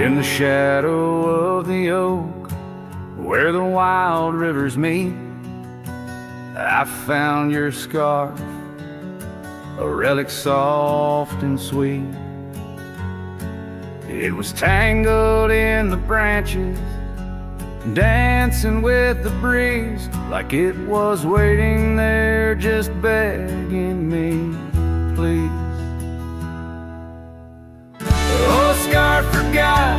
In the shadow of the oak, where the wild rivers meet, I found your scarf, a relic soft and sweet. It was tangled in the branches, dancing with the breeze, like it was waiting there just begging me, please. Oh, scarf forgot,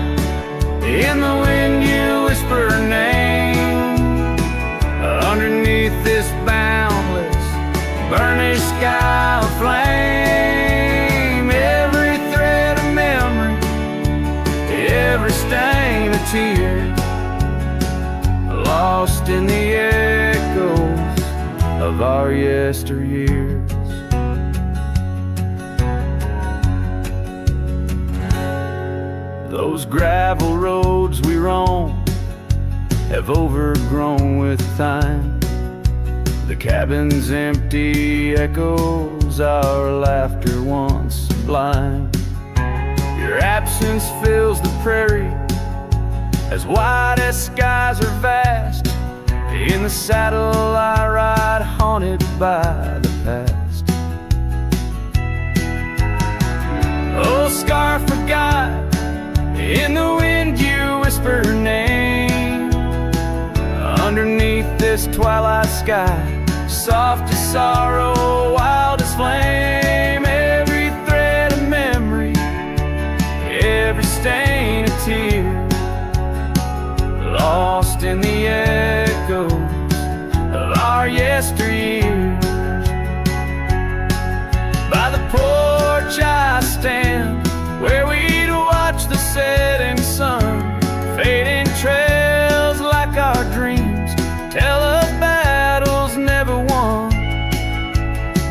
in the wind you whisper her name. Underneath this boundless, burnished sky of flame, every thread of memory, every stain of tear, lost in the echoes of our yesteryears. Those gravel roads we roam have overgrown with time. The cabin's empty echoes our laughter once sublime. Your absence fills the prairie, as wide as skies are vast. In the saddle I ride, haunted by the past. Oh, scarf forgot, in the wind you whisper her name. Underneath this twilight sky, soft as sorrow, wild as flame, every thread of memory, every stain of tear, lost in the echoes of our yesteryears. By the porch I stand, where we'd watch the setting sun, fading trails like our dreams tell of battles never won.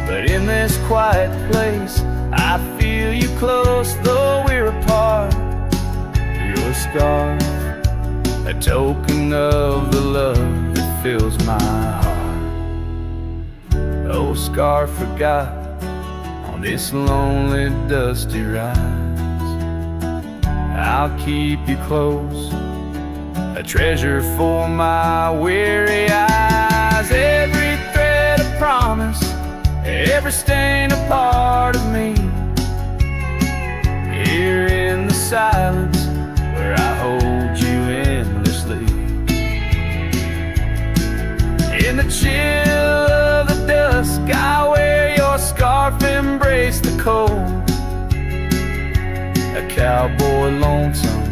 But in this quiet place I feel you close, though we're apart. Your scarf, a token of the love that fills my heart. Oh, scarf forgot, on this lonely dusty rise, I'll keep you close, a treasure for my weary eyes. Every thread a promise, every stain a part of me. Here in the silence where I hold you endlessly. In the chill of the dusk I wear your scarf, embrace the cold. A cowboy lonesome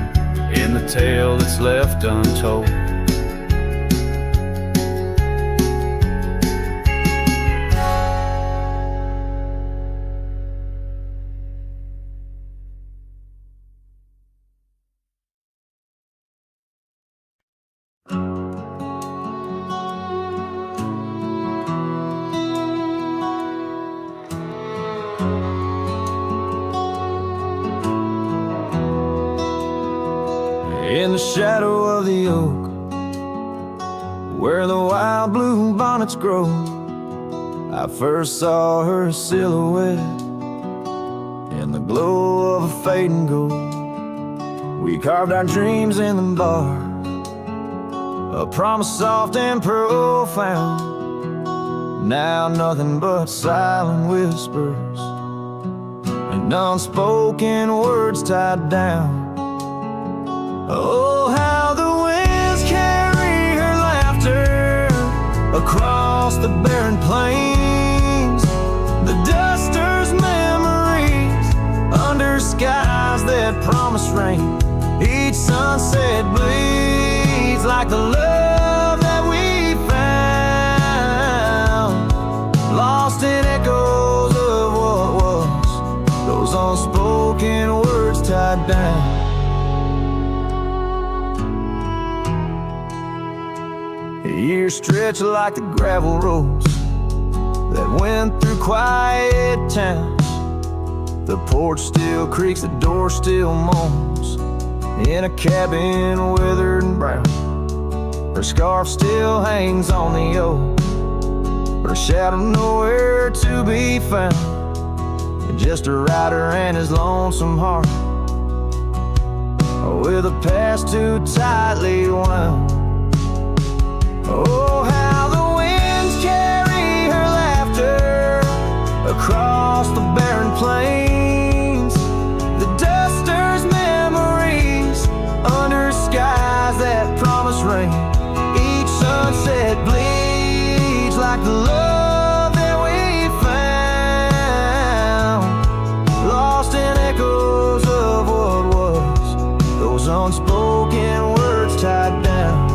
in the tale that's left untold. In the shadow of the oak, where the wild blue bonnets grow, I first saw her silhouette in the glow of a fading gold. We carved our dreams in the bar, a promise soft and profound. Now nothing but silent whispers and unspoken words tied down. Oh, how the winds carry her laughter across the barren plains, the duster's memories under skies that promise rain. Each sunset bleeds like the love that we found, lost in echoes of what was, those unspoken words tied down. Years stretch like the gravel roads that went through quiet towns. The porch still creaks, the door still moans, in a cabin weathered and brown. Her scarf still hangs on the oak, her shadow nowhere to be found. Just a rider and his lonesome heart, with a past too tightly wound. Oh, how the winds carry her laughter across the barren plains. The duster's memories under skies that promise rain. Each sunset bleeds like the love that we found, lost in echoes of what was, those unspoken words tied down.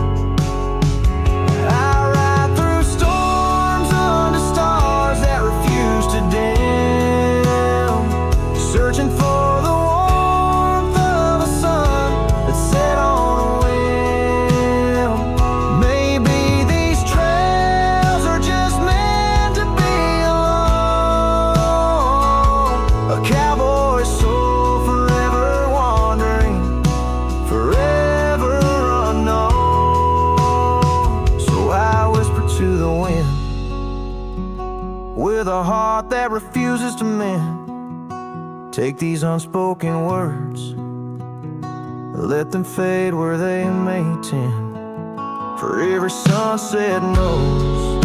With a heart that refuses to mend, take these unspoken words, let them fade where they may tend. For every sunset knows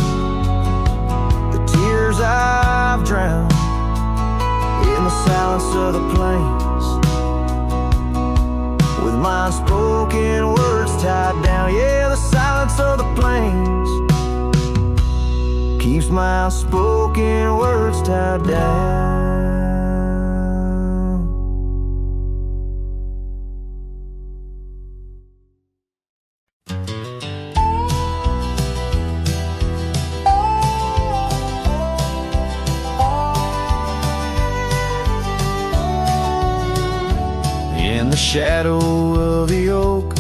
the tears I've drowned in the silence of the plains, with my unspoken words tied down. Yeah, the silence of the plains keeps my unspoken words tied down. In the shadow of the oak,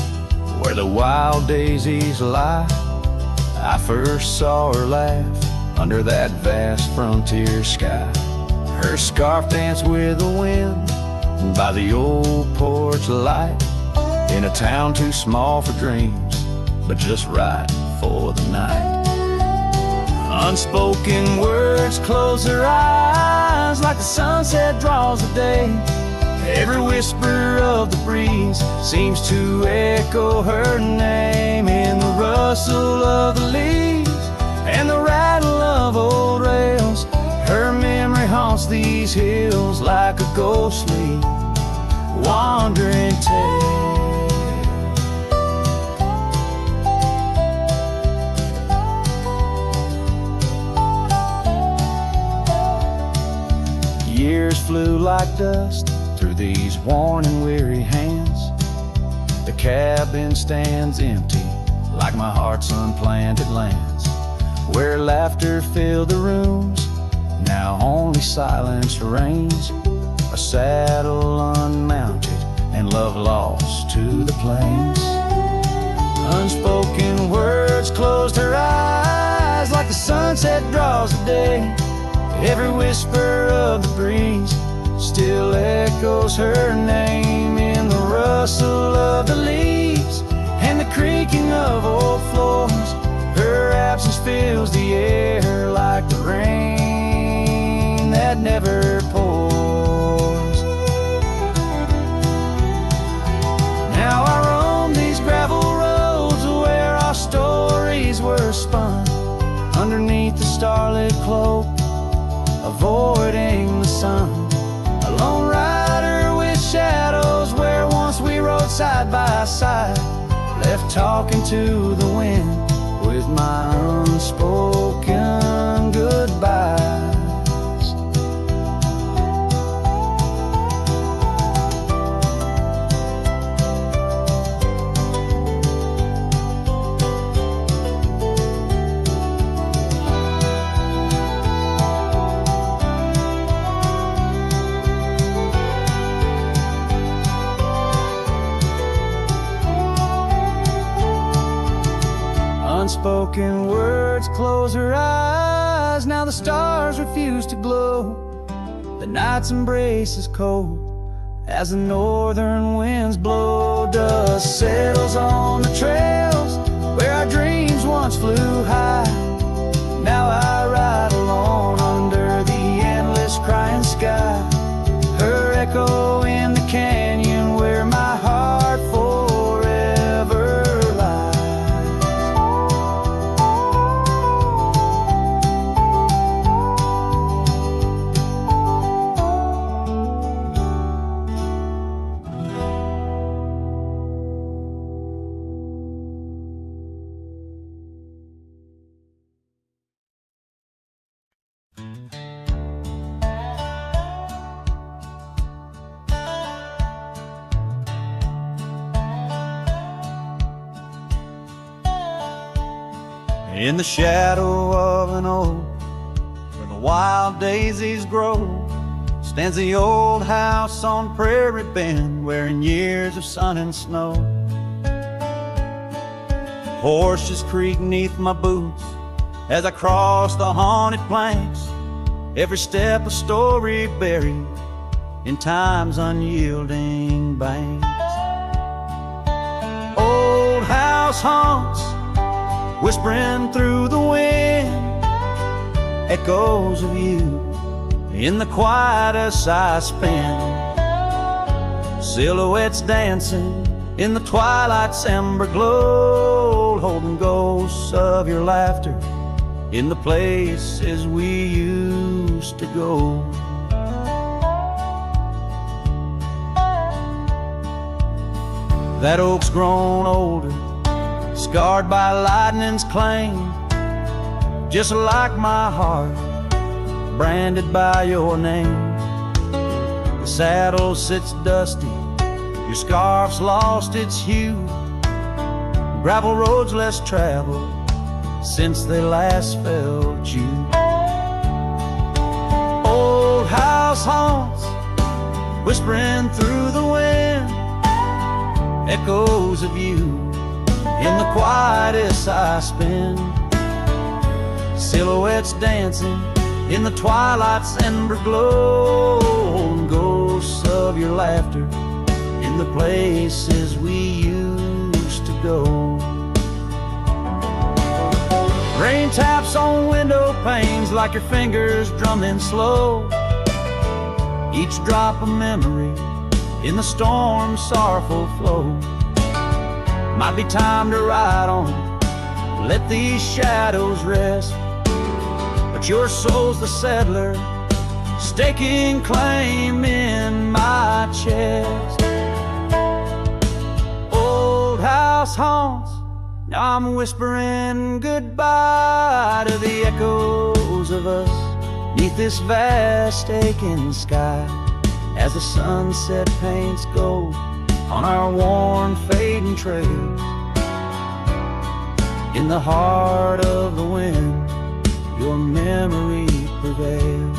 where the wild daisies lie, I first saw her laugh under that vast frontier sky. Her scarf danced with the wind by the old porch light, in a town too small for dreams, but just right for the night. Unspoken words close her eyes like the sunset draws the day. Every whisper of the breeze seems to echo her name, in the rustle of the leaves and the rattle of old rails. Her memory haunts these hills like a ghostly wandering tale. Years flew like dust through these worn and weary hands. The cabin stands empty like my heart's unplanted lands, where laughter filled the rooms, now only silence reigns. A saddle unmounted and love lost to the plains. Unspoken words closed her eyes like the sunset draws the day. Every whisper of the breeze still echoes her name, in the rustle of the leaves and the creaking of old floors. Her absence fills the air like the rain that never pours. Now I roam these gravel roads where our stories were spun, underneath the starlit cloak, avoiding the sun. A lone rider with shadows where once we rode side by side, left talking to the wind with my unspoken goodbyes. Unspoken words close her eyes, now the stars refuse to glow. The night's embrace is cold as the northern winds blow. Dust settles on the trails where our dreams once flew high. Now I ride alone under the endless crying sky. Her echo in the canyon where my heart In the shadow of an oak where the wild daisies grow stands the old house on Prairie Bend, wearing years of sun and snow. Horses creak neath my boots as I cross the haunted planks, every step a story buried in time's unyielding banks. Old house haunts, whispering through the wind, echoes of you in the quiet as I spin. Silhouettes dancing in the twilight's ember glow, holding ghosts of your laughter in the places we used to go. That oak's grown older, scarred by lightning's claim, just like my heart, branded by your name. The saddle sits dusty, your scarf's lost its hue, gravel roads less traveled since they last felt you. Old house haunts, whispering through the wind, echoes of you in the quietest I spend. Silhouettes dancing in the twilight's ember glow, and ghosts of your laughter in the places we used to go. Rain taps on window panes like your fingers drumming slow, each drop a memory in the storm's sorrowful flow. Might be time to ride on, let these shadows rest, but your soul's the settler, staking claim in my chest. Old house haunts, now I'm whispering goodbye to the echoes of us neath this vast aching sky, as the sunset paints gold on our worn fading trails. In the heart of the wind, your memory prevails.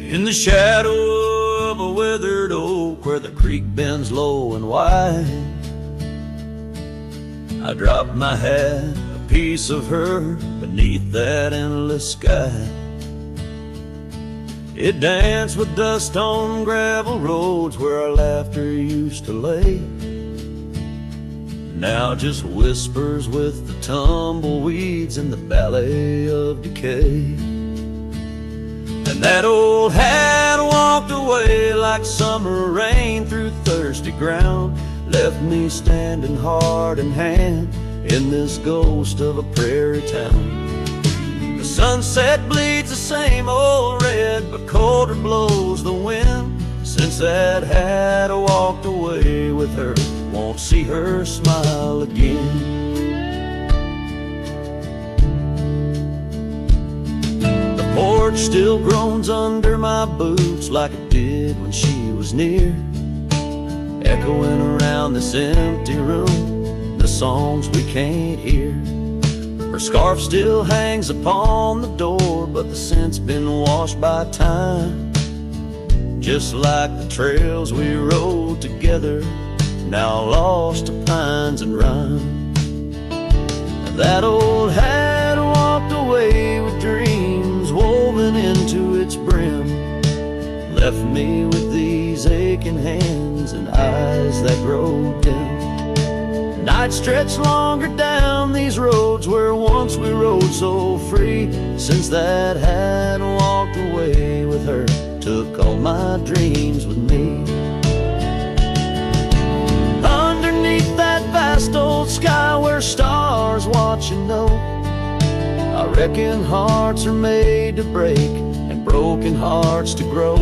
In the shadow of a withered oak where the creek bends low and wide, I dropped my hat, a piece of her beneath that endless sky. It danced with dust on gravel roads where our laughter used to lay, now just whispers with the tumbleweeds in the ballet of decay. And that old hat walked away like summer rain through thirsty ground, left me standing heart in hand in this ghost of a prairie town. The sunset bleeds the same old red, but colder blows the wind. Since that hat walked away with her, won't see her smile again. Porch still groans under my boots like it did when she was near, echoing around this empty room, the songs we can't hear. Her scarf still hangs upon the door, but the scent's been washed by time, just like the trails we rode together, now lost to pines and rime. That old hat walked away with dreams woven into its brim, left me with these aching hands and eyes that grow dim. Night stretched longer down these roads where once we rode so free. Since that hat walked away with her, took all my dreams with me. Underneath that vast old sky where stars watch and know, I reckon hearts are made to break and broken hearts to grow.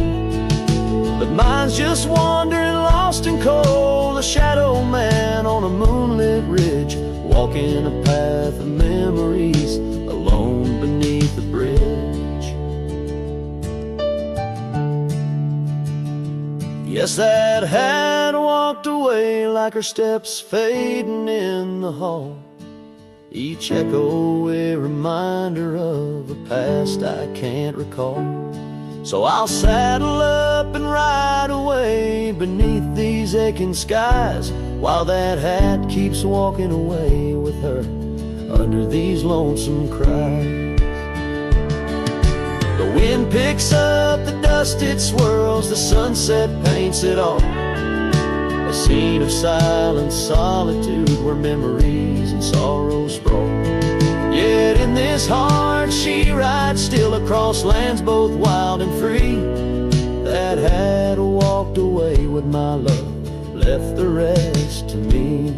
But mine's just wandering lost lost and cold, a shadow man on a moonlit ridge, walking a path of memories, alone beneath the bridge. Yes, that hat walked away like her steps fading in the hall, each echo a reminder of a past I can't recall. So I'll saddle up and ride away beneath these aching skies, while that hat keeps walking away with her under these lonesome cries. The wind picks up the dust, it swirls, the sunset paints it all, a scene of silent solitude where memories and sorrows sprawl. Yet in this heart she rides still across lands both wild and free. That had walked away with my love, left the rest to me.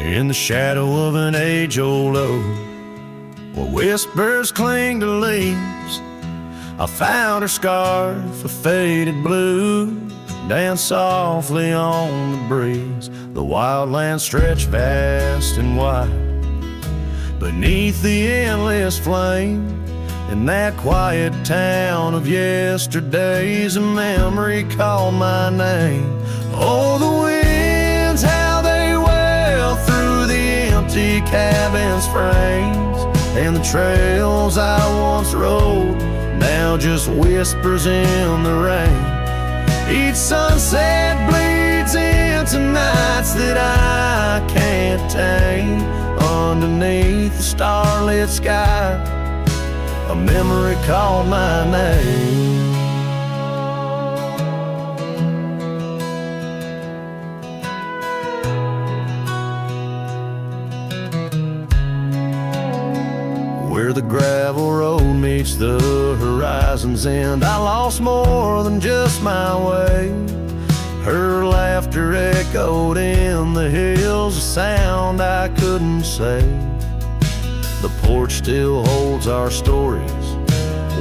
In the shadow of an age-old oak, where whispers cling to leaves, I found her scarf of faded blue, dance softly on the breeze. The wildlands stretch vast and wide beneath the endless flame. In that quiet town of yesterdays, a memory called my name. Oh, the winds, how they wail through the empty cabin's frames, and the trails I once rode, now just whispers in the rain. Each sunset bleeds into nights that I can't tame. Underneath the starlit sky, a memory called my name. Where the gravel road meets the horizon's end, I lost more than just my way. Her laughter echoed in the hills, a sound I couldn't say. The porch still holds our stories,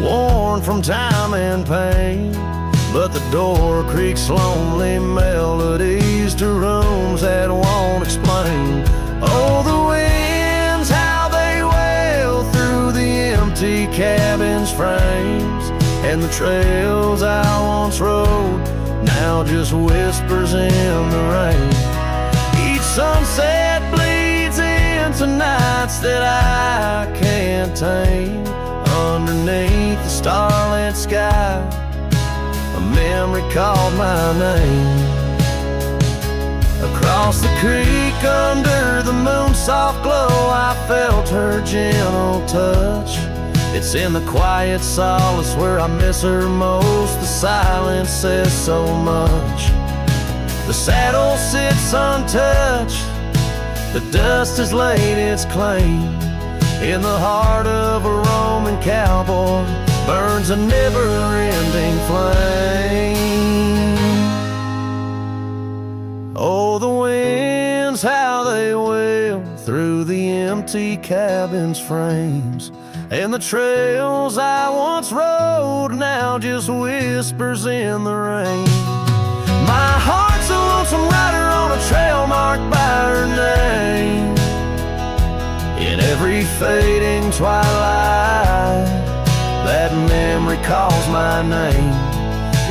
worn from time and pain, but the door creaks lonely melodies to rooms that won't explain. Oh, the winds, how they wail through the empty cabin's frames, and the trails I once rode, now just whispers in the rain. Each sunset bleeds into nights that I can't tame. Underneath the starlit sky, a memory called my name. Across the creek under the moon's soft glow, I felt her gentle touch. It's in the quiet solace where I miss her most. The silence says so much. The saddle sits untouched, the dust has laid its claim. In the heart of a Roman cowboy burns a never-ending flame. Oh, the winds, how they wail through the empty cabin's frames, and the trails I once rode, now just whispers in the rain. My heart's a lonesome rider on a trail marked by her name. In every fading twilight, that memory calls my name.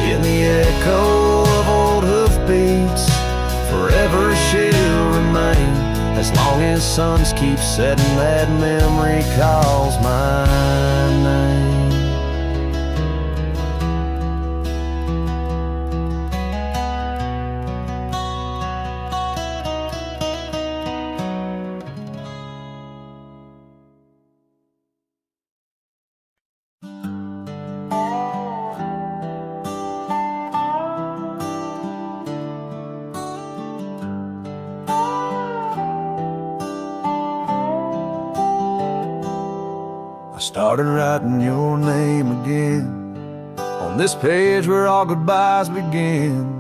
In the echo of old hoofbeats, forever she'll remain. As long as suns keep setting, that memory calls my name. started writing your name again on this page where all goodbyes begin.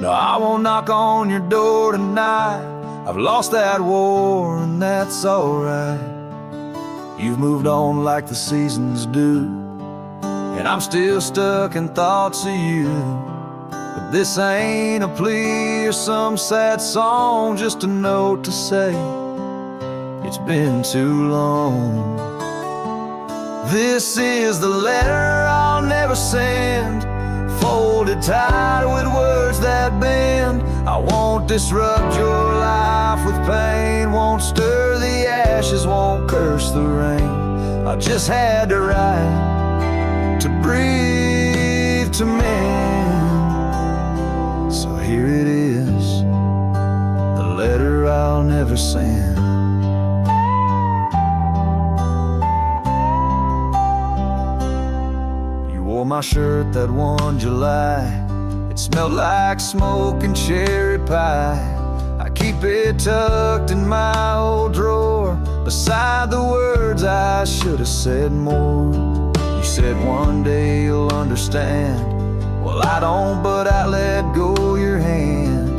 No, I won't knock on your door tonight. I've lost that war and that's alright. You've moved on like the seasons do, and I'm still stuck in thoughts of you. But this ain't a plea or some sad song, just a note to say it's been too long. This is the letter I'll never send, folded tight with words that bend. I won't disrupt your life with pain, won't stir the ashes, won't curse the rain. I just had to write, to breathe, to mend. So here it is, the letter I'll never send. My shirt that one July, it smelled like smoke and cherry pie. I keep it tucked in my old drawer, beside the words I should have said more. You said one day you'll understand. Well, I don't, but I let go your hand.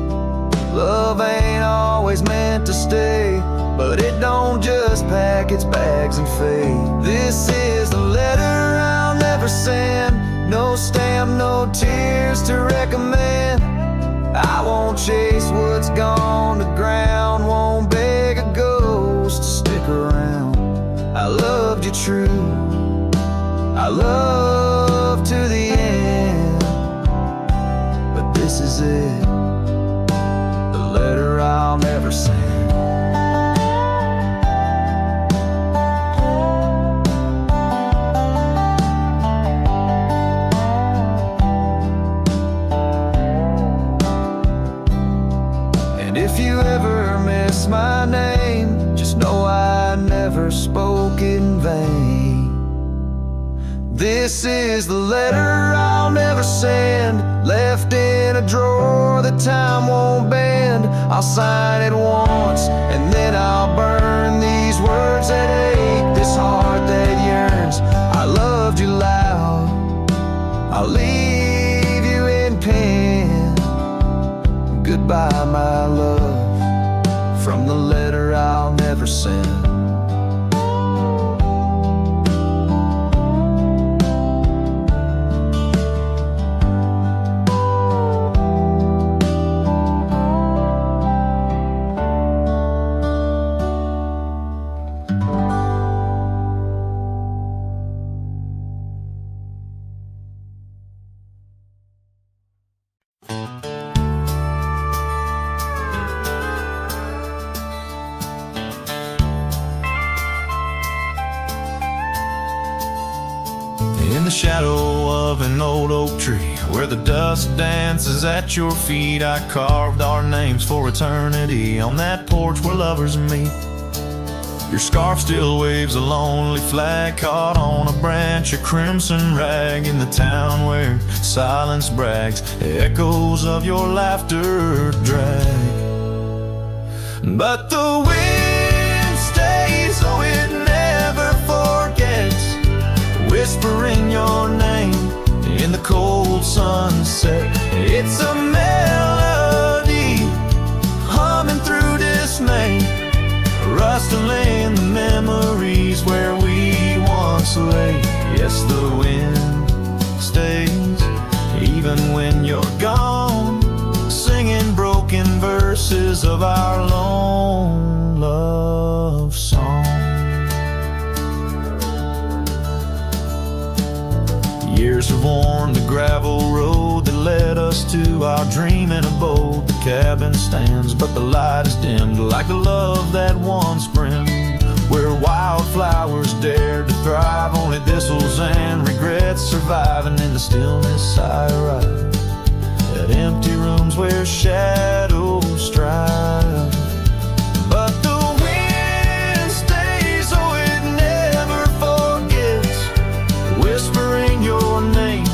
Love ain't always meant to stay, but it don't just pack its bags and fade. This is the letter I'll never send, no stamp, no tears to recommend. I won't chase what's gone to ground, won't beg a ghost to stick around. I loved you true, I love to the end, but this is it, the letter I'll never send. If you ever miss my name, just know I never spoke in vain. This is the letter I'll never send, left in a drawer that time won't bend. I'll sign it once and then I'll burn these words that ache, this heart that yearns. I loved you loud, I'll leave you in pen. Goodbye, my love, from the letter I'll never send. In the shadow of an old oak tree, where the dust dances at your feet, I carved our names for eternity on that porch where lovers meet. Your scarf still waves a lonely flag caught on a branch, a crimson rag in the town where silence brags, echoes of your laughter drag. But the wind stays, oh it never forgets, whispering your name in the cold sunset. It's a melody humming through dismay, rustling the memories where we once lay. Yes, the wind stays even when you're gone, singing broken verses of our lone love song. Years have worn the gravel road that led us to our dreaming abode. The cabin stands, but the light is dimmed, like the love that once brimmed, where wildflowers dared to thrive, only thistles and regrets surviving. In the stillness I arrive at empty rooms where shadows strive. But the wind stays, oh it never forgets, whispering your name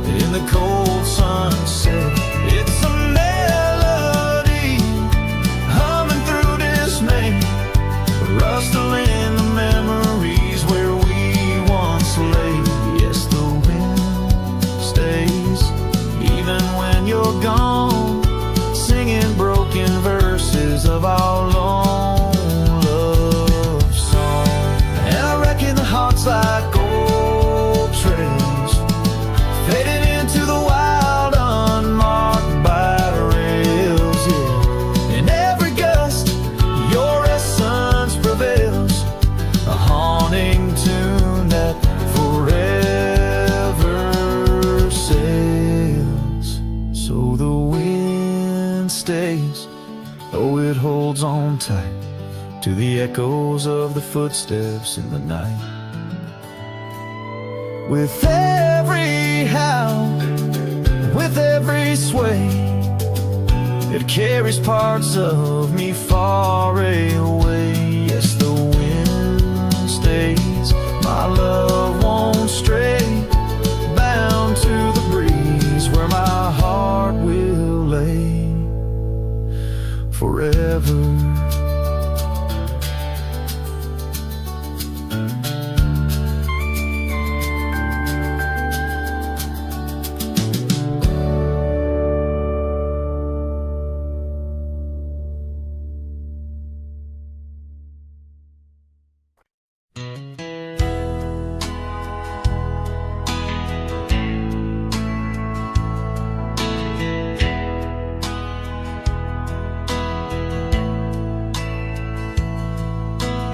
in the cold sunset. It's a melody humming through dismay, rustling the memories where we holds on tight to the echoes of the footsteps in the night. With every howl, with every sway, it carries parts of me far away. Yes, the wind stays, my love won't stray, bound to the breeze where my heart will lay forever.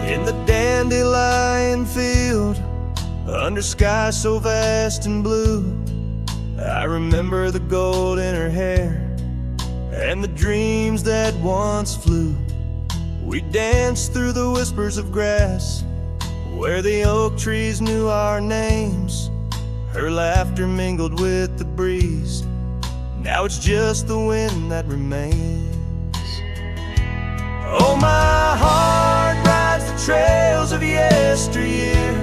In the dandelion field, under sky so vast and blue, I remember the gold in her hair and the dreams that once flew. We danced through the whispers of grass where the oak trees knew our names. Her laughter mingled with the breeze. Now it's just the wind that remains. Oh, my heart rides the trails of yesteryear,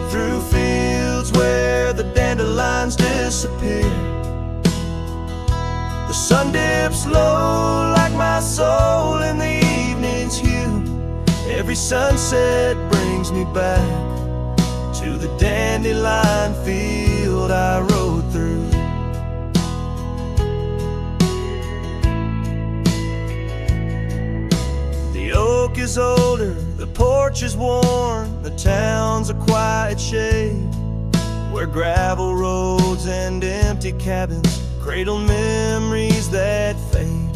through fields where the dandelions disappear. The sun dips low like my soul in the evening's hue. Every sunset brings me back to the dandelion field I rode through. The oak is older, the porch is worn, the town's a quiet shade, where gravel roads and empty cabins cradle memories that fade.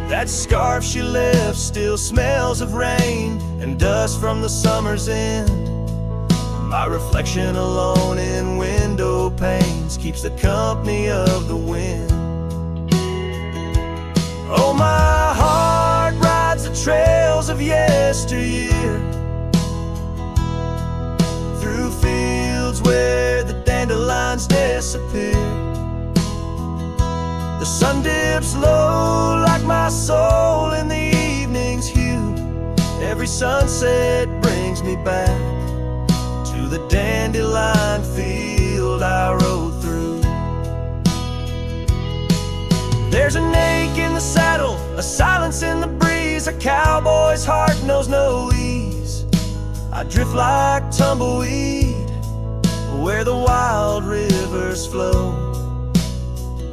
That scarf she left still smells of rain and dust from the summer's end. My reflection alone in window panes keeps the company of the wind. Oh, my heart rides the trails of yesteryear, through fields where the dandelions disappear. The sun dips low like my soul in the evening's hue. Every sunset brings me back to the dandelion field I rode through. There's an ache in the saddle, a silence in the breeze. A cowboy's heart knows no ease. I drift like tumbleweed where the wild rivers flow,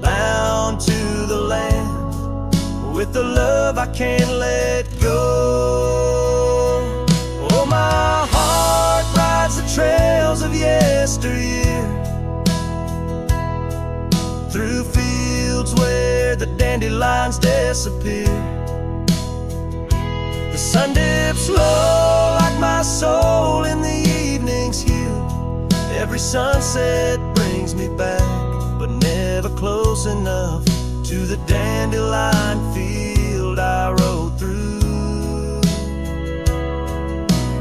bound to the land with the love I can't let go. Oh, my heart rides the trails of yesteryear, through fields where the dandelions disappear. The sun dips low like my soul in the evening's hue. Every sunset brings me back, but never close enough to the dandelion field I rode through,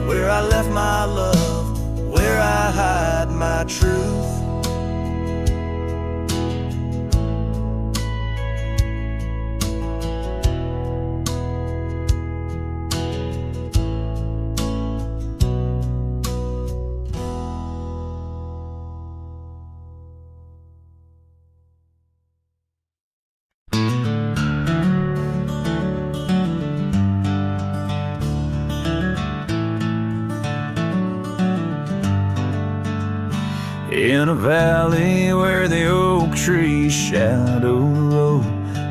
where I left my love, where I hide my truth. In a valley where the oak trees shadow the road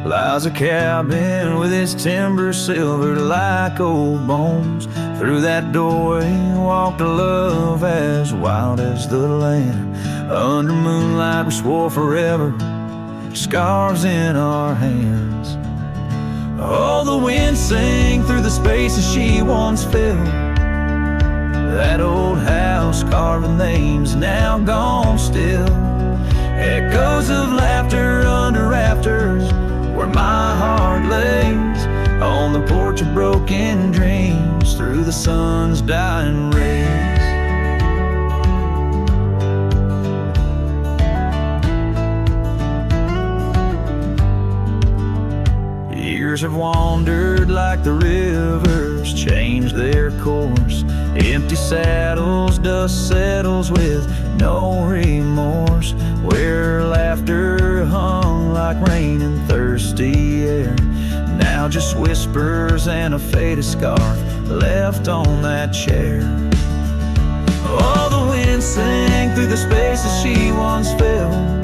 lies a cabin with its timber silvered like old bones. Through that doorway walked a love as wild as the land. Under moonlight we swore forever, scarves in our hands. Oh, the wind sang through the spaces she once filled. That old house carving names now gone still. Echoes of laughter under rafters where my heart lay. of broken dreams through the sun's dying rays. Years have wandered like the rivers, changed their course. Empty saddles, dust settles with no remorse. Where laughter hung like rain in thirsty air, now just whispers and a faded scarf left on that chair. Oh, the wind sang through the spaces she once filled.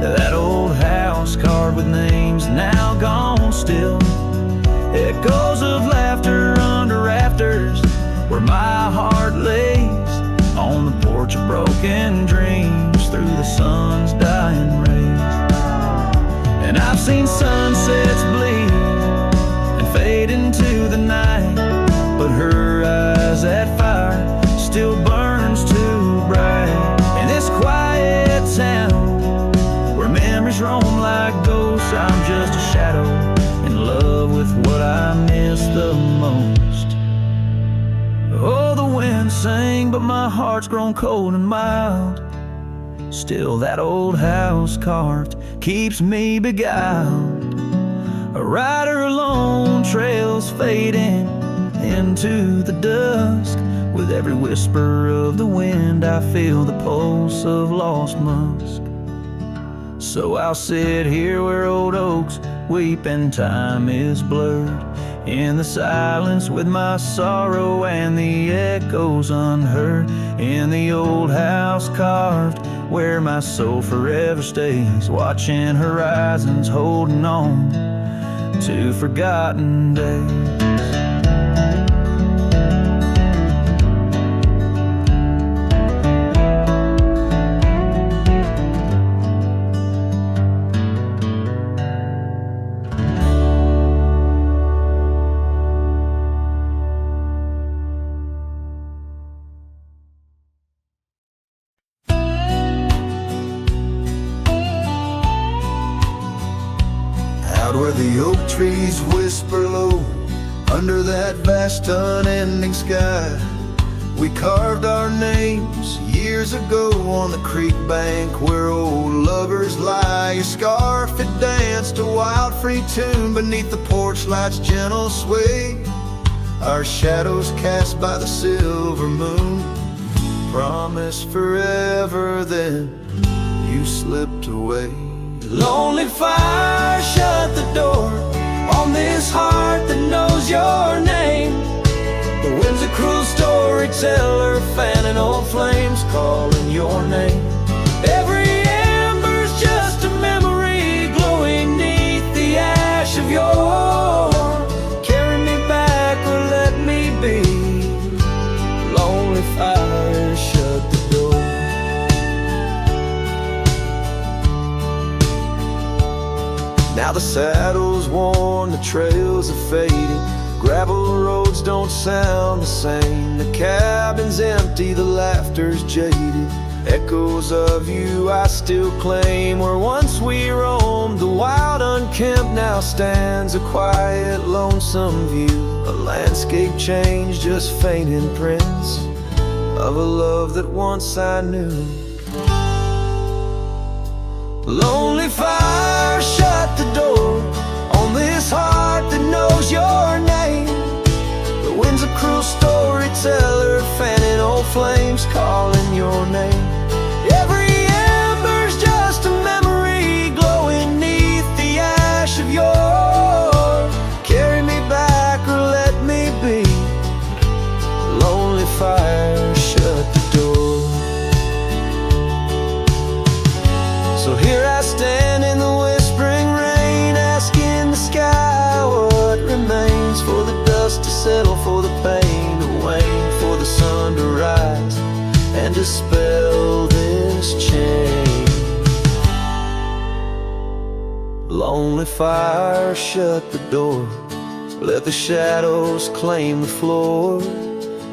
That old house carved with names now gone still. Echoes of laughter under rafters where my heart lays, on the porch of broken dreams through the sun's dying rays. And I've seen sunsets bleed and fade into the night, but her eyes, that fire still burns too bright. In this quiet town where memories roam like ghosts, I'm just a shadow in love with what I miss the most. Oh, the wind sang, but my heart's grown cold and mild. Still that old house carved keeps me beguiled. A rider alone, trails fading into the dusk. With every whisper of the wind, I feel the pulse of lost musk. So I'll sit here where old oaks weep and time is blurred, in the silence with my sorrow and the echoes unheard. In the old house carved where my soul forever stays, watching horizons, holding on to forgotten days. Where the oak trees whisper low under that vast unending sky, we carved our names years ago on the creek bank where old lovers lie. Your scarf, it danced a wild free tune beneath the porch light's gentle sway. Our shadows cast by the silver moon promised forever, then you slipped away. Lonely fire, shut the door on this heart that knows your name. The wind's a cruel storyteller, fanning old flames, calling your name. Every ember's just a memory glowing neath the ash of yore. Carry me back or let me be. Lonely fire, shut the door. Now the saddle's worn, the trails are fading, gravel roads don't sound the same. The cabin's empty, the laughter's jaded, echoes of you I still claim. Where once we roamed, the wild unkempt now stands a quiet, lonesome view. A landscape change, just faint imprints of a love that once I knew. Lonely fire, shut the door on this heart that knows your name. The wind's a cruel storyteller, fanning old flames, calling your name. Every ember's just a memory glowing neath the ash of yore. Carry me back or let me be. Lonely fire, shut the door. So here I stand in the whispering rain, asking the sky what remains, for the dust to settle, for the pain to wane, for the sun to rise and dispel this chain. Lonely fire, shut the door, let the shadows claim the floor.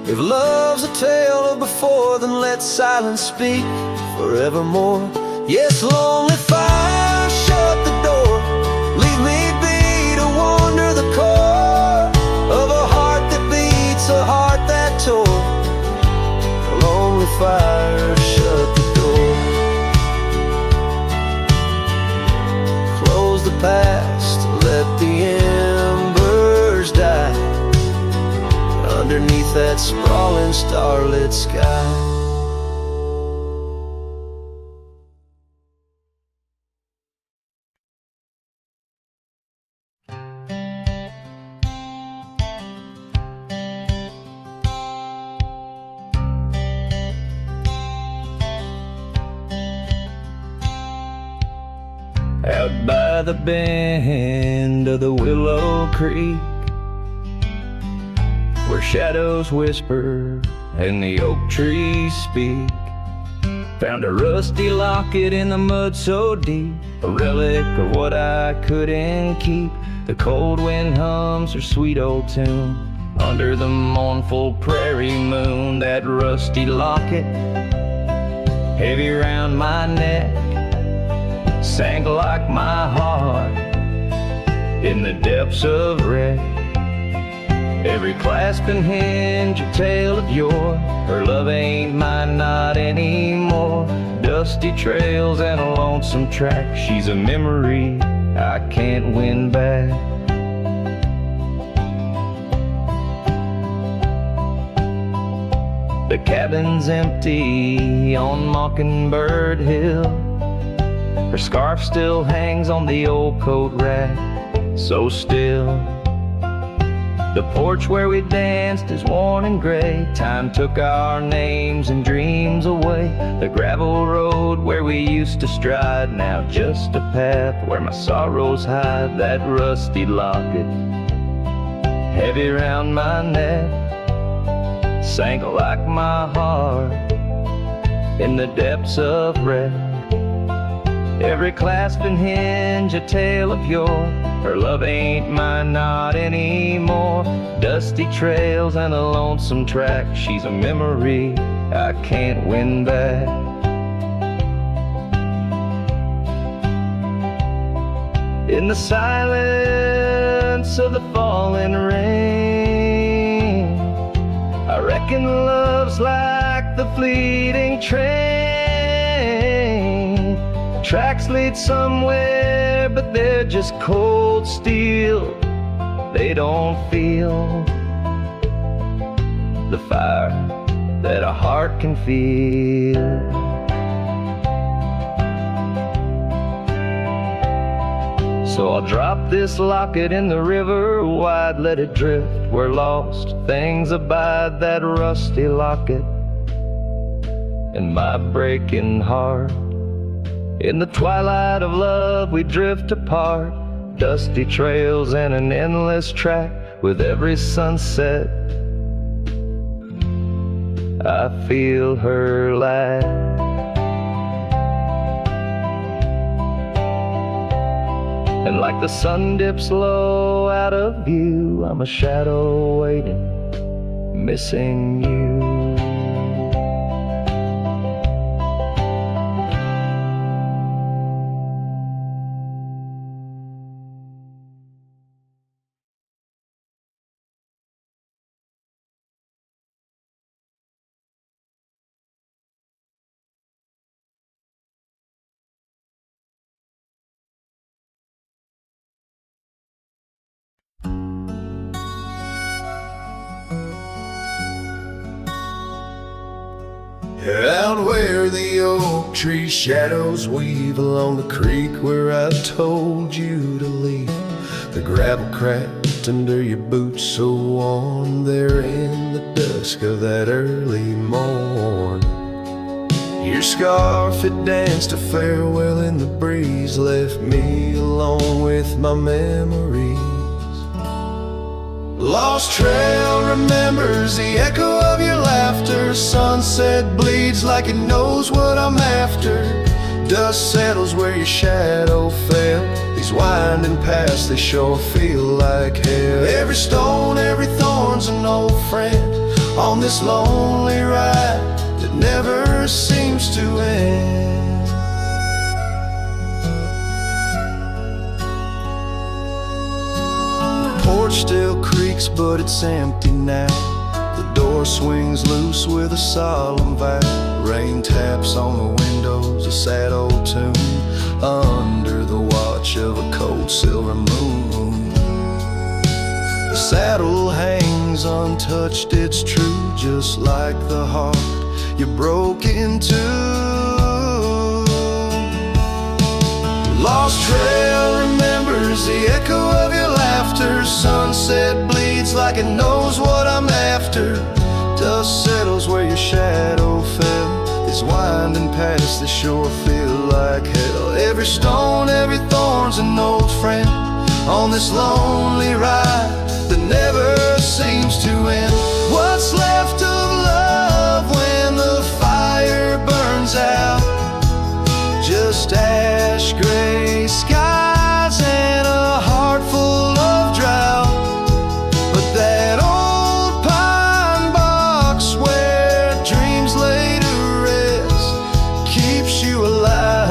If love's a tale of before, then let silence speak forevermore. Yes, lonely fire, shut the door, leave me be to wander the core. fire, shut the door. Close the past, let the embers die underneath that sprawling starlit sky. Out by the bend of the Willow Creek, where shadows whisper and the oak trees speak, found a rusty locket in the mud so deep, a relic of what I couldn't keep. The cold wind hums her sweet old tune under the mournful prairie moon. That rusty locket, heavy round my neck, sank like my heart in the depths of wreck. Every clasp and hinge a tale of yore. Her love ain't mine, not anymore. Dusty trails and a lonesome track. She's a memory I can't win back. The cabin's empty on Mockingbird Hill. Her scarf still hangs on the old coat rack, so still. The porch where we danced is worn and gray. Time took our names and dreams away. The gravel road where we used to stride, now just a path where my sorrows hide. That rusty locket, heavy round my neck, sank like my heart in the depths of wreck. Every clasp and hinge a tale of yore. Her love ain't mine, not anymore. Dusty trails and a lonesome track. She's a memory I can't win back. In the silence of the falling rain, I reckon love's like the fleeting train. Tracks lead somewhere, but they're just cold steel. They don't feel the fire that a heart can feel. So I'll drop this locket in the river wide, let it drift where lost things abide. That rusty locket and my breaking heart. In the twilight of love we drift apart. Dusty trails and an endless track. With every sunset I feel her laugh. And like the sun dips low out of view, I'm a shadow waiting, missing you. Out where the oak tree shadows weave along the creek where I told you to leave. The gravel cracked under your boots so warm there in the dusk of that early morn. Your scarf had danced a farewell in the breeze, left me alone with my memories. Lost trail remembers the echo of your laughter. Sunset bleeds like it knows what I'm after. Dust settles where your shadow fell. These winding paths, they sure feel like hell. Every stone, every thorn's an old friend on this lonely ride that never seems to end. Porch still creaks, but it's empty now. The door swings loose with a solemn vow. Rain taps on the windows, a sad old tune, under the watch of a cold silver moon. The saddle hangs untouched, it's true, just like the heart you broke into. Lost trail remembers the echo of your laughter. Sunset bleeds like it knows what I'm after. Dust settles where your shadow fell. These winding paths that sure feel like hell. Every stone, every thorn's an old friend on this lonely ride that never seems to end. What's left of love when the fire burns out? Just ash gray skies and a heart full of drought. But that old pine box where dreams lay to rest keeps you alive,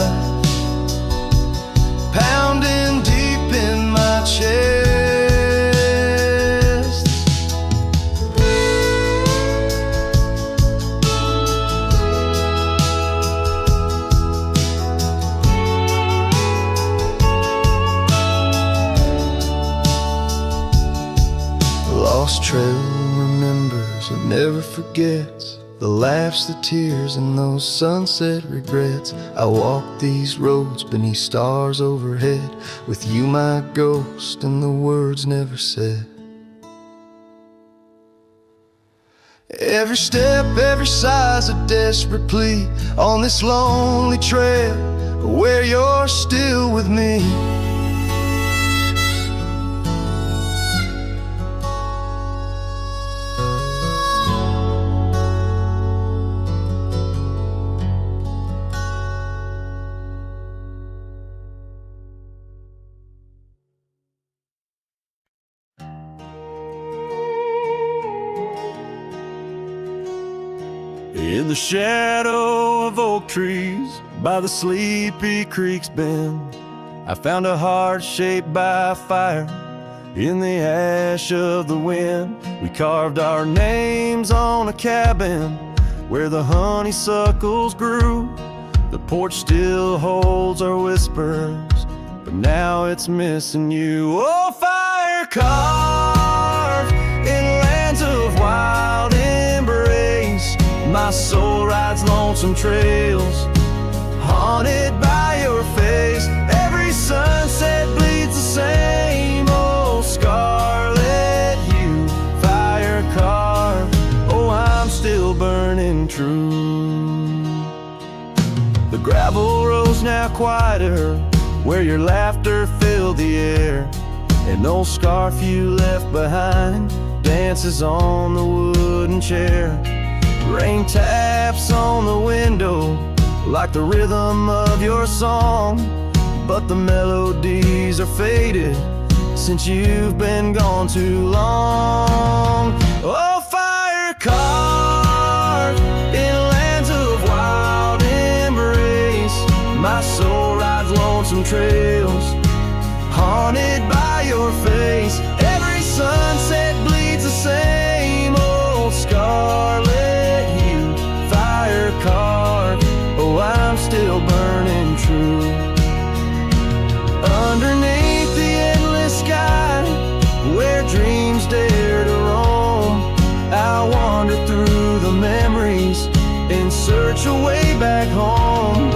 pounding deep in my chest. Lost trail remembers and never forgets the laughs, the tears, and those sunset regrets. I walk these roads beneath stars overhead, with you my ghost and the words never said. Every step, every sigh's a desperate plea on this lonely trail where you're still with me. In the shadow of oak trees by the sleepy creek's bend, I found a heart shaped by fire in the ash of the wind. We carved our names on a cabin where the honeysuckles grew. The porch still holds our whispers, but now it's missing you. Oh, fire carved in lands of wild embrace, my soul rides lonesome trails, haunted by your face. Every sunset bleeds the same old scarlet hue, fire carved. Oh, I'm still burning true. The gravel road's now quieter, where your laughter filled the air. An old scarf you left behind dances on the wooden chair. Rain taps on the window like the rhythm of your song, but the melodies are faded since you've been gone too long. Oh, fire carved in lands of wild embrace, my soul rides lonesome trails, haunted by your face. Every sunset bleeds the same old scarlet hue, fire carved. Oh, I'm still burning true. Underneath the endless sky, where dreams dare to roam, I wander through the memories in search of way back home.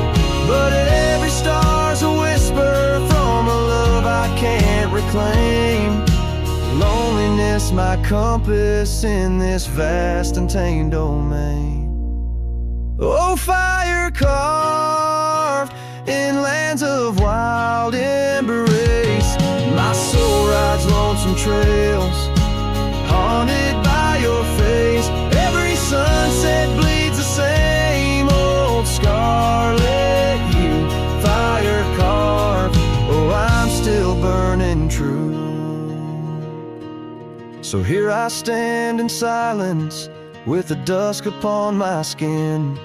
But every star's a whisper from a love I can't reclaim. Loneliness my compass in this vast and tamed domain. Oh, fire carved in lands of wild embrace, my soul rides lonesome trails, haunted by your face. Every sunset bleeds the same old scarlet hue, fire carved. Oh, I'm still burning true. So here I stand in silence, with the dusk upon my skin.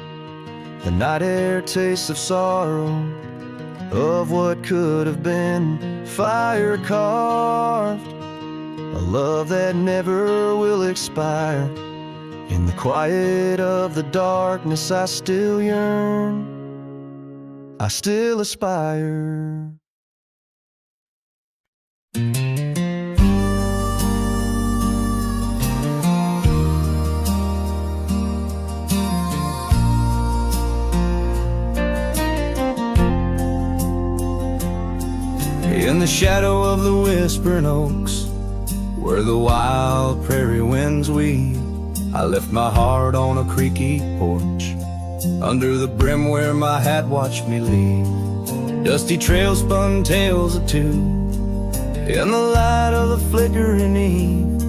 The night air tastes of sorrow, of what could have been. Fire carved, a love that never will expire, In the quiet of the darkness, I still yearn, I still aspire. In the shadow of the whispering oaks, where the wild prairie winds weave, I left my heart on a creaky porch, under the brim where my hat watched me leave. Dusty trails spun tales of two, in the light of the flickering eve,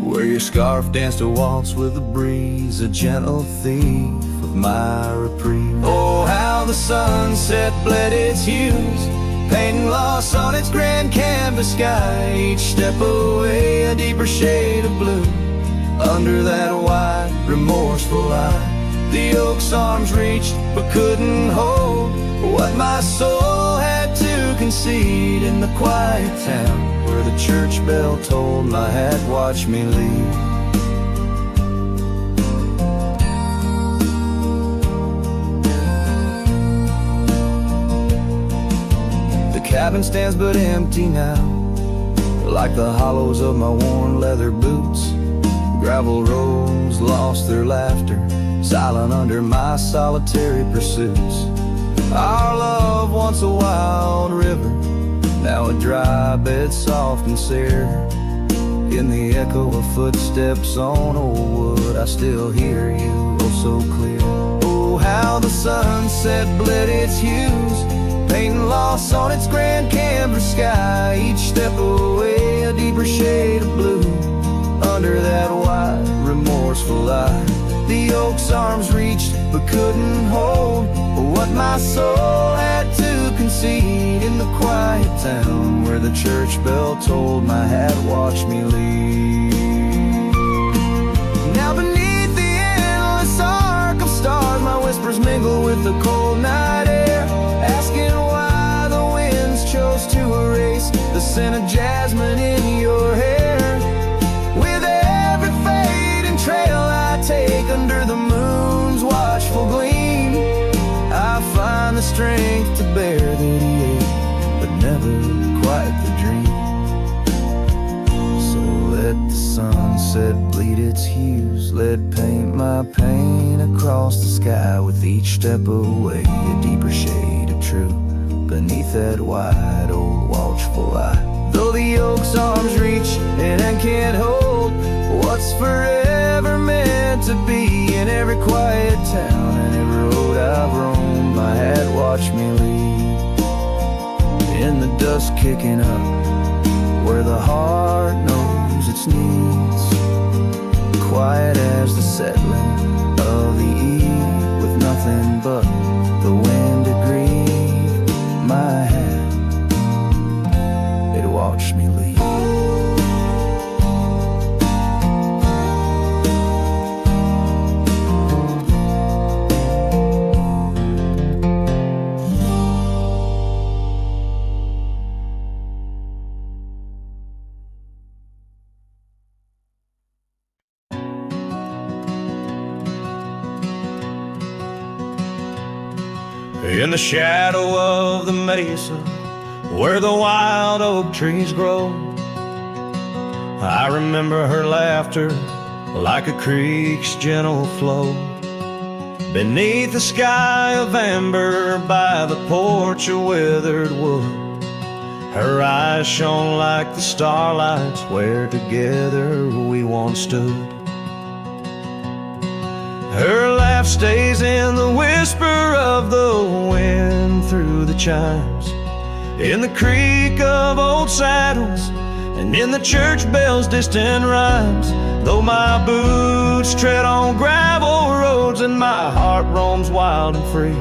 where your scarf danced a waltz with the breeze, a gentle thief of my reprieve. Oh, how the sunset bled its hues, painting loss on its grand canvas sky. Each step away a deeper shade of blue, under that wide, remorseful eye. The oak's arms reached but couldn't hold what my soul had to concede. In the quiet town where the church bell tolled, my hat watched me leave. The cabin stands but empty now, like the hollows of my worn leather boots. Gravel roads lost their laughter, silent under my solitary pursuits. Our love, once a wild river, now a dry bed soft and sere. In the echo of footsteps on old wood, I still hear you oh so clear. Oh, how the sunset bled its hues, painting loss on its grand canvas sky. Each step away a deeper shade of blue, under that wide, remorseful eye. The oak's arms reached but couldn't hold what my soul had to concede. In the quiet town where the church bell tolled, my hat watched me leave. Now beneath the endless arc of stars, my whispers mingle with the cold night air, asking why the winds chose to erase the scent of jasmine in your hair. With every fading trail I take under the moon's watchful gleam, I find the strength to bear the ache, but never quite the dream. So let the sunset bleed its hues, let paint my pain across the sky. With each step away a deeper shade of true, beneath that wide old watchful eye. Though the oak's arms reach and can't hold what's forever meant to be. In every quiet town and every road I've roamed, my hat watched me leave. In the dust kicking up, where the heart knows its needs, quiet as the settling of the eve, with nothing but the wind to grieve. My hat, it watched me leave. In the shadow of the mesa, where the wild oak trees grow, I remember her laughter like a creek's gentle flow. Beneath the sky of amber, by the porch of withered wood, her eyes shone like the starlights where together we once stood. Her laugh stays in the whisper of the wind through the chimes, in the creak of old saddles, and in the church bell's distant rhymes. Though my boots tread on gravel roads and my heart roams wild and free,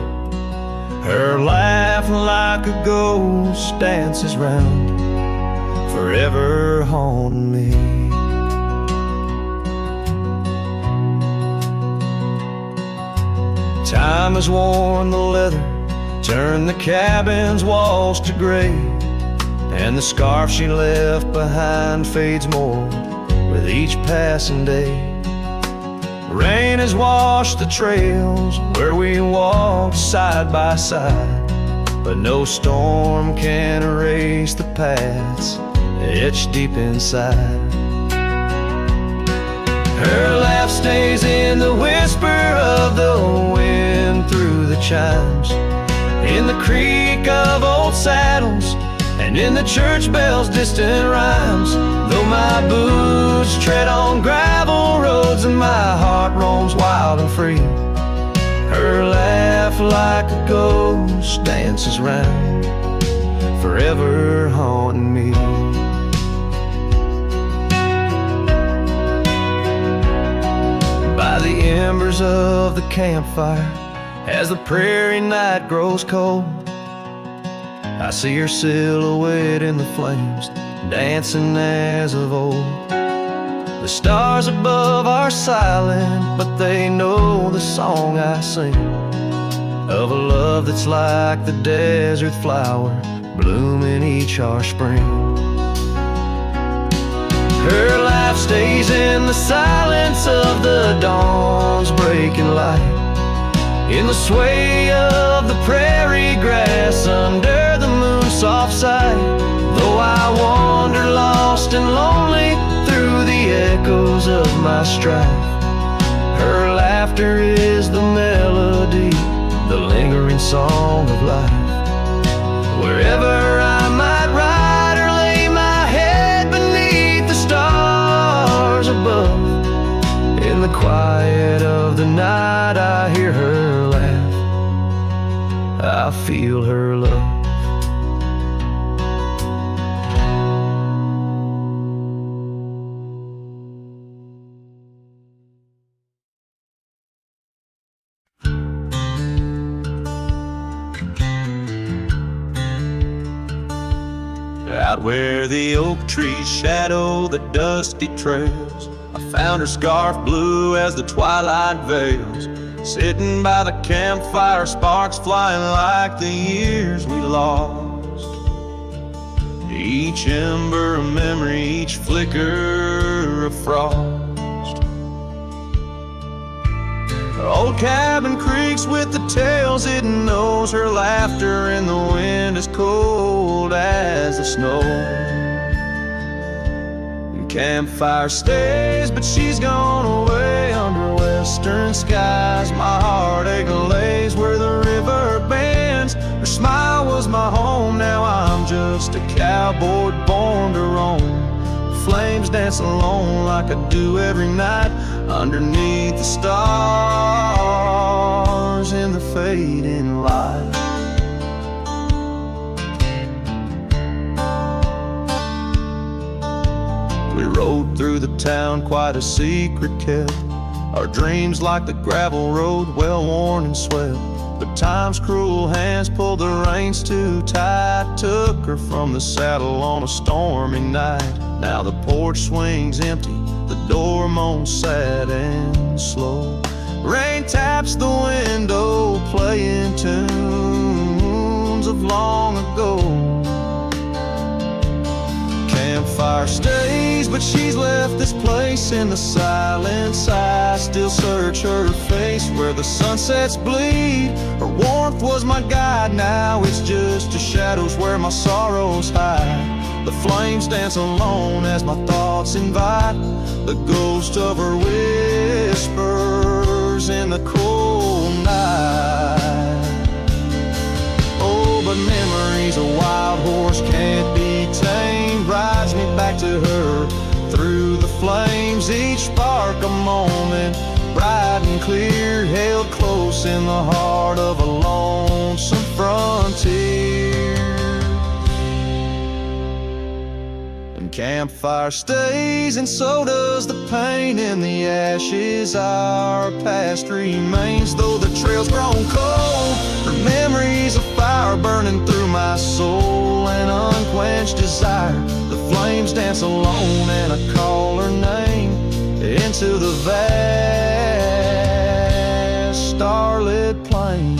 her laugh like a ghost dances round, forever haunting me. Time has worn the leather, turned the cabin's walls to gray, and the scarf she left behind fades more with each passing day. Rain has washed the trails where we walked side by side, but no storm can erase the paths etched deep inside. Her laugh stays in the whisper of the wind through the chimes, in the creak of old saddles, and in the church bells' distant rhymes. Though my boots tread on gravel roads and my heart roams wild and free, her laugh like a ghost dances round, forever haunting me. By the embers of the campfire, as the prairie night grows cold, I see her silhouette in the flames, dancing as of old. The stars above are silent, but they know the song I sing, of a love that's like the desert flower, blooming each harsh spring. Her life stays in the silence of the dawn's breaking light, in the sway of the prairie grass under the moon's soft sight. Though I wander lost and lonely through the echoes of my strife, her laughter is the melody, the lingering song of life. Wherever I might ride or lay my head beneath the stars above, in the quiet of the night I hear her laugh, I feel her love. Out where the oak trees shadow the dusty trails, I found her scarf blue as the twilight veils, sitting by the campfire, sparks flying like the years we lost. Each ember a memory, each flicker a frost. Her old cabin creaks with the tales it knows, her laughter in the wind as cold as the snow. Campfire stays, but she's gone away under western skies. My heartache lays where the river bends. Her smile was my home, now I'm just a cowboy born to roam. Flames dance alone like I do every night, underneath the stars in the fading light. We rode through the town, quite a secret kept, our dreams like the gravel road, well worn and swept. But time's cruel hands pulled the reins too tight, took her from the saddle on a stormy night. Now the porch swings empty, the door moans sad and slow. Rain taps the window, playing tunes of long ago. Campfire stays, but she's left this place in the silence. I still search her face where the sunsets bleed. Her warmth was my guide, now it's just the shadows where my sorrows hide. The flames dance alone as my thoughts invite the ghost of her whispers in the cold night. Oh, but memories, a wild horse can't be tamed, rides me back to her through the flames. Each spark a moment, bright and clear, held close in the heart of a lonesome frontier. And campfire stays, and so does the pain in the ashes. Our past remains, though the trail's grown cold. Her memories of fire burning through my soul, an unquenched desire. The flames dance alone, and I call her name into the vast starlit plain.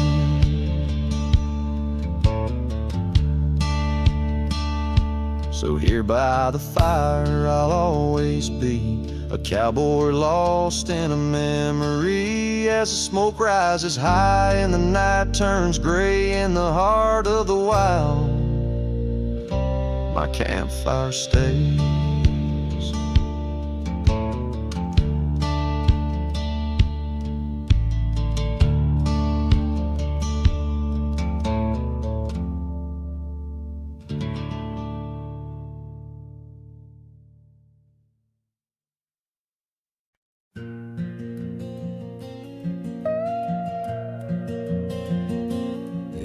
So here by the fire I'll always be, a cowboy lost in a memory. As the smoke rises high and the night turns gray in the heart of the wild, my campfire stays.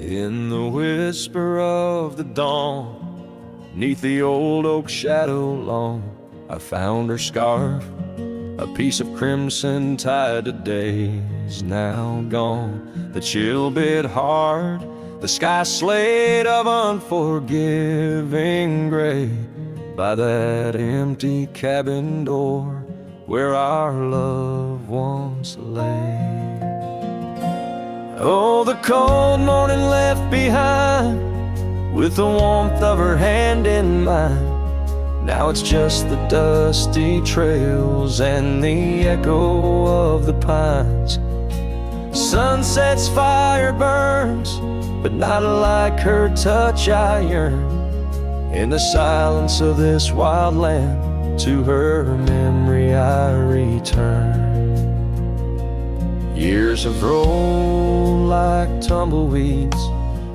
In the whisper of the dawn, 'neath the old oak shadow long, I found her scarf, a piece of crimson tied to days now gone. The chill bit hard, the sky slate of unforgiving gray, by that empty cabin door where our loved ones lay. Oh, the cold morning left behind, with the warmth of her hand in mine. Now it's just the dusty trails and the echo of the pines. Sunset's fire burns, but not like her touch I yearn. In the silence of this wild land, to her memory I return. Years have rolled like tumbleweeds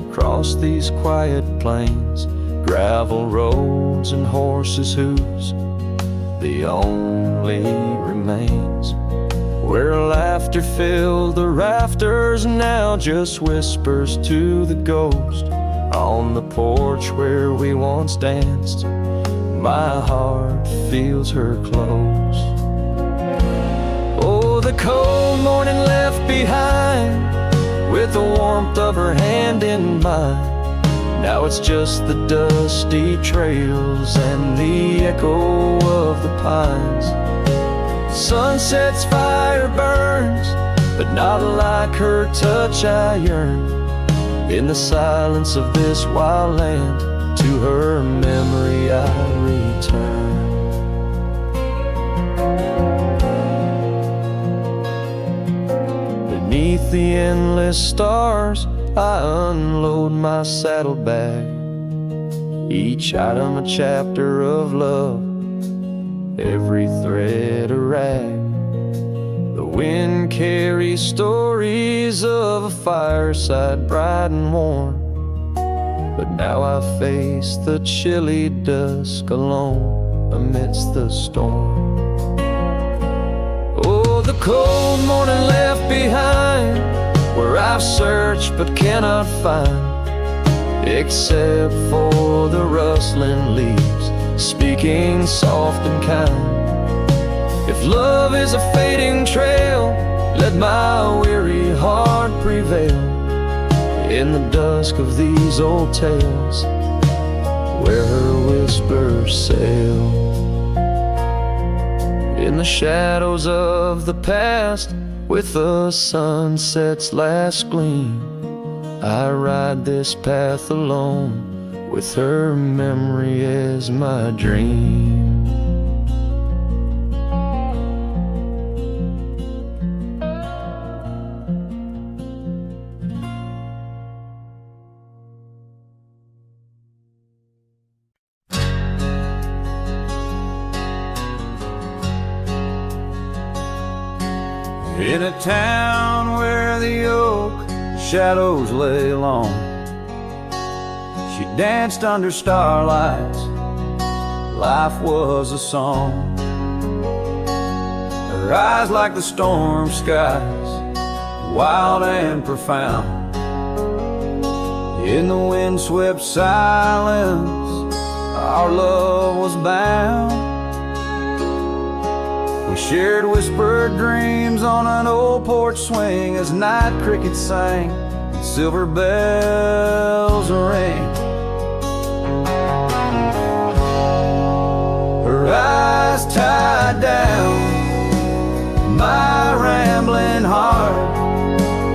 across these quiet plains, gravel roads and horses' hooves, the only remains. Where laughter filled the rafters, now just whispers to the ghost. On the porch where we once danced, my heart feels her close. Oh, the cold morning left behind, with the warmth of her hand in mine. Now it's just the dusty trails and the echo of the pines. Sunset's fire burns, but not like her touch I yearn. In the silence of this wild land, to her memory I return. Beneath the endless stars, I unload my saddlebag, each item a chapter of love, every thread a rag. The wind carries stories of a fireside bright and warm, but now I face the chilly dusk alone amidst the storm. Oh, the cold morning left behind, where I've searched but cannot find, except for the rustling leaves speaking soft and kind. If love is a fading trail, let my weary heart prevail in the dusk of these old tales, where her whispers sail. In the shadows of the past, with the sunset's last gleam, I ride this path alone, with her memory as my dream. In a town where the oak shadows lay long, she danced under starlights, life was a song. Her eyes like the storm skies, wild and profound. In the windswept silence, our love was bound. We shared whispered dreams on an old porch swing, as night crickets sang and silver bells rang. Her eyes tied down my rambling heart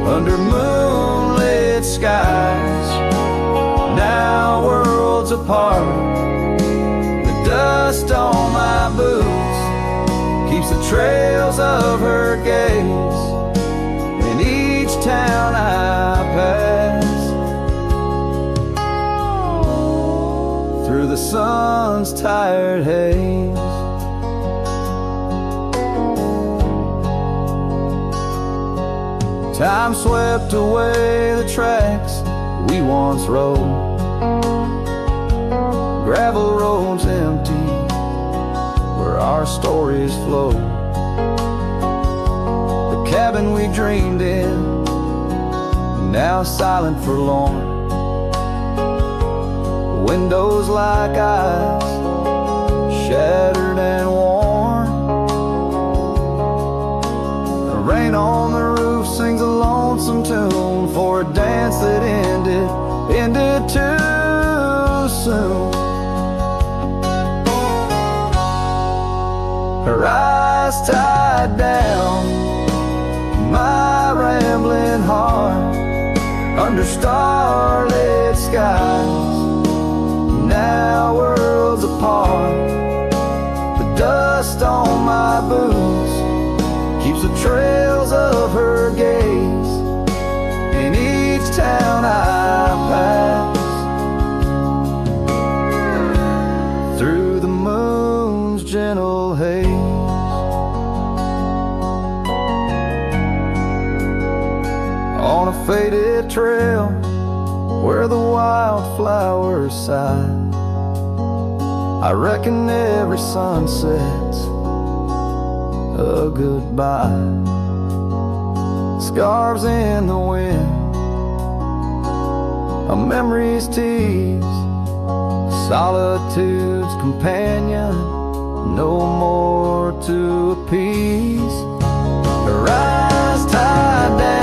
under moonlit skies, now worlds apart. The dust on my boots keeps trails of her gaze in each town I pass, through the sun's tired haze. Time swept away the tracks we once rode, gravel roads empty where our stories flow. The cabin we dreamed in, now silent, forlorn. Windows like eyes, shattered and worn. The rain on the roof sings a lonesome tune for a dance that ended too soon. Her eyes tied down my rambling heart under starlit skies, now worlds apart. The dust on my boots keeps the trails of her gaze in each town I pass, through the moon's gentle haze. On a faded trail where the wildflowers sigh, I reckon every sunset's a goodbye. Scarves in the wind, a memory's tease, solitude's companion, no more to appease. Her eyes tied down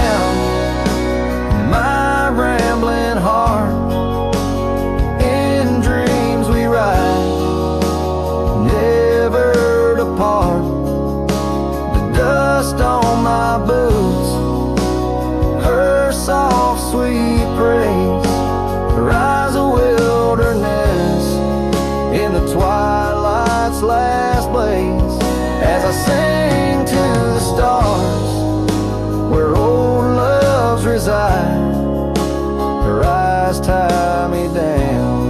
my rambling heart, in dreams we ride, never depart. The dust on my boots, her soft sweet praise, her eyes a wilderness in the twilight's last blaze. As I sing to the stars where old loves reside, her eyes tie me down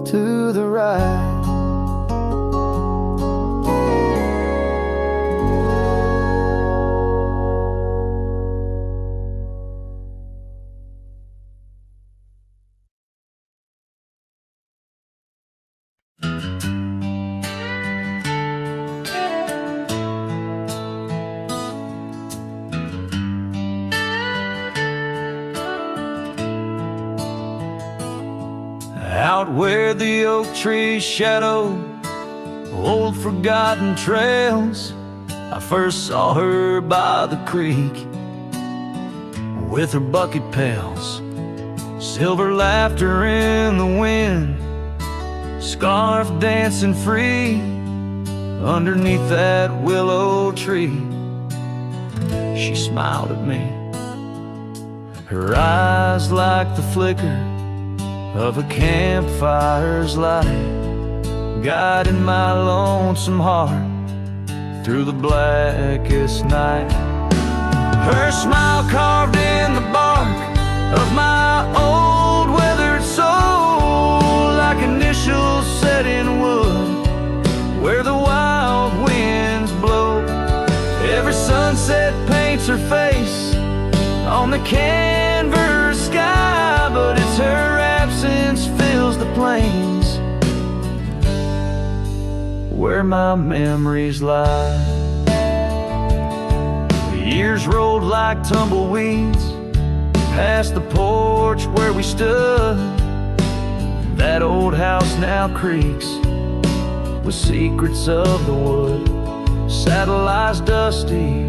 to the right. Out where the oak trees shadow old forgotten trails, I first saw her by the creek with her bucket pails, silver laughter in the wind, scarf dancing free underneath that willow tree. She smiled at me, her eyes like the flicker of a campfire's light, guiding my lonesome heart through the blackest night. Her smile carved in the bark of my old weathered soul, like initials set in wood where the wild winds blow. Every sunset paints her face on the canvas sky, but it's her absence fills the plains where my memories lie. The years rolled like tumbleweeds past the porch where we stood. That old house now creaks with secrets of the wood. Saddle eyes dusty,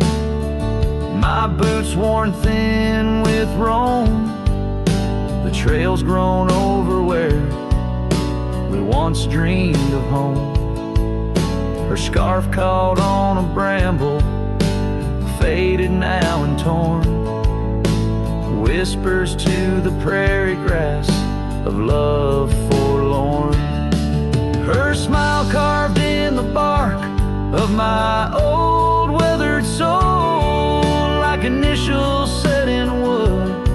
my boots worn thin with Rome. The trail's grown over where we once dreamed of home. Her scarf caught on a bramble, faded now and torn, whispers to the prairie grass of love forlorn. Her smile carved in the bark of my old weathered soul, like initials set in wood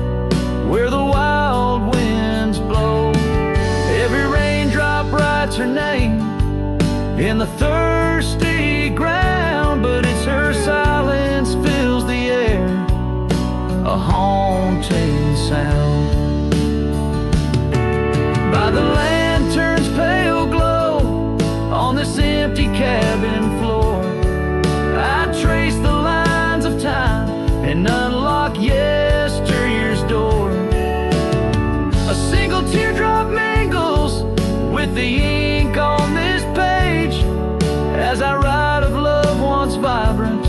where the wild winds blow. Every raindrop writes her name in the thirsty ground, but it's her silence fills the air, a haunting sound. By the lantern's pale glow on this empty cabin floor, I trace the lines of time and unlock yesteryear's door. A single teardrop mingles with the ink on this page as I write of love once vibrant,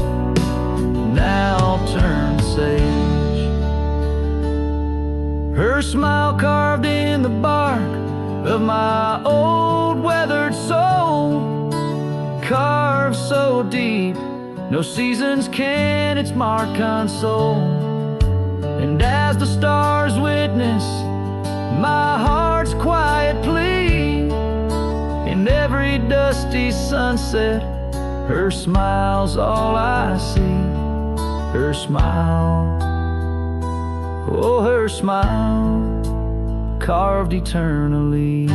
now turned sage. Her smile carved in the bark of my old weathered soul, carved so deep no seasons can its mark console. And as the stars witness my heart's quiet plea, in every dusty sunset her smile's all I see. Her smile, oh her smile, carved eternally.